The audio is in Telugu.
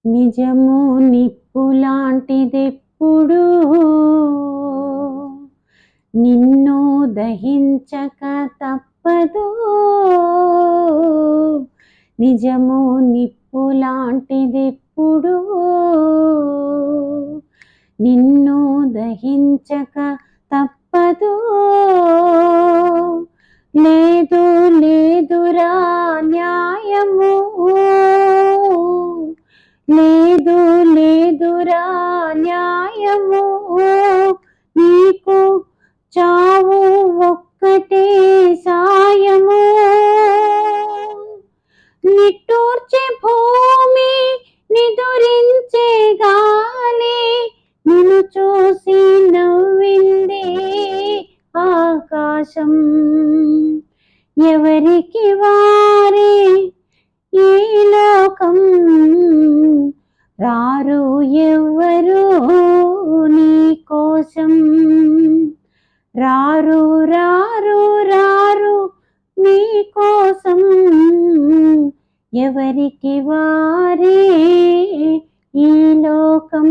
నిజము నిప్పులాంటిదెప్పుడు నిన్ను దహించక తప్పదు. నిజము నిప్పులాంటిదెప్పుడు నిన్ను దహించక తప్పదు. లేదు లేదురా న్యాయము, లేదు లేదురా న్యాయము, నీకు చావు ఒక్కటే సాయము. నిట్టూర్చే భూమి నిదురించే గాలి, నిన్ను చూసి నవ్వింది ఆకాశం. ఎవరికి వారే ఈ లోకం, రారు ఎవ్వరు నీ కోసం. రారు రారు రారు నీ కోసం, ఎవరికి వారే ఈ లోకం.